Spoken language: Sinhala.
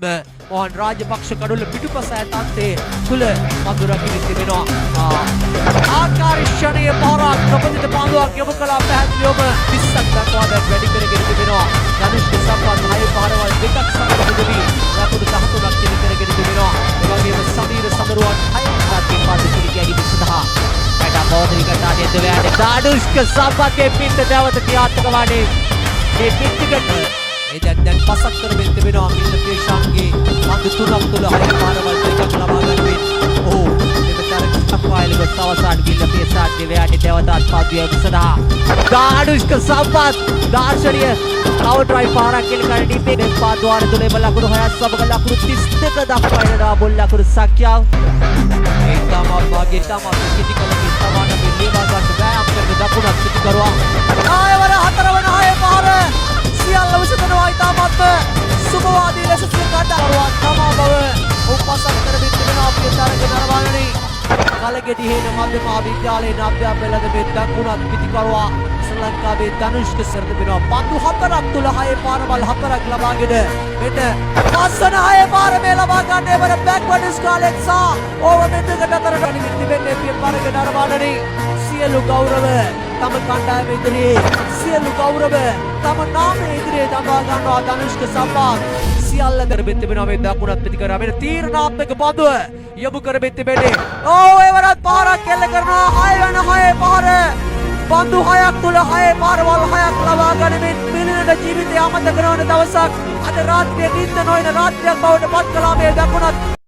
मोहन राजपक्ष කඩුල්ල පිටුපස ඇතන්තේ තුල මధුරකින් තිබෙනවා ආකාර්ෂණීය පහරක් ප්‍රපදිත පාන්දුවක් යොමු කළා පැහැදිලිවම 20ක් දක්වා වැඩි කරගෙන තිබෙනවා ධනුෂ්ක සම්පත් 6 පාරවල් දෙකක් සමග දෙවි රකුඩු 13ක් කිලි කරගෙන තිබෙනවා ඒ වගේම සමීර සමරුවන් 6ක් රාත්‍රී පාද කිලි ගැනීම සඳහා වැඩ බෝධනිකට ආදී දෙවැඩ ධනුෂ්ක සම්පත්ගේ පිට දවත ක්‍රියාත්මක වන්නේ මේ පිටිකට දැන් පසක් කරමින් තිබෙනවා මින්න ප්‍රේෂාන්ගේ මන්ද තුනක් තුල 6 පාරවල් දෙකක් ලබා ගනිමින් ඔහු මෙතන අක්වායිලක තවසාන් ගිල්ල ප්‍රේෂාන් දෙවැඩ දෙවතාත් පාදියක් සදා ධනුෂ්ක සම්පත් දාර්ශනීය කවර් ඩ්‍රයිව් පාරක් කියලා කරණී මේ පාද්වාර තුලේ බලකුණු 6ක් සමග ලකුණු 32 දක්වා එනවා බොල් ලකුණු සංඛ්‍යාව ඒ තමයි වාගේ තමයි කිතිකල කිස්තවාන මෙලියවා ගන්න බෑ අපිට දකුණක් පිටි කරවා ආයවර හතරවන 6 පාර සියල්ල විසඳනවා ඉතාමත් සුබවාදී ලෙස සිංගඩනවා තමා බව උපසක් කරමින් තිබෙන අපේ තරග නරඹන්නේ කලගෙඩි හේන මධ්‍යම විද්‍යාලයේ නාට්‍ය බෙලද මේ දකුණත් පිටිකරුවා ශ්‍රී ලංකාවේ ධනුෂ්ක සරද වෙනවා පන්දු 4ක් තුල 6 පාරවල් 4ක් ලබාගෙන මෙන්න පස්සන 6 පාර මේ ලබා ගන්න එවර බෑක්වර්ඩ් ස්කාලෙක් සහ ඕව මෙතකට අතර ගනිමින් තිබෙන්නේ පිය තරග නරඹන්නේ සියලු ගෞරව තම කණ්ඩායම ඉදිරියේ සියලු ගෞරව තම නාමය ඉදිරියේ දමා ගන්නවා ධනුෂ්ක සම්පත් සියල්ල කරමින් තිබෙනවා මේ දකුණත් පිටිකර මෙන්න තීරණාත්මක පන්දුව යොමු කරමින් තිබෙන්නේ එවරත් පාරක් කෙල්ල කරනවා 6 වෙන 6 පාර පන්දු 6ක් තුල 6 පාරවල් 6ක් ලබා ගනිමින් මිනිනට ජීවිතය අමතක කරන දවසක් අද රාත්‍රියේ නිින්ද නොයන රාත්‍රියක් බවට පත් කළා මේ දකුණත්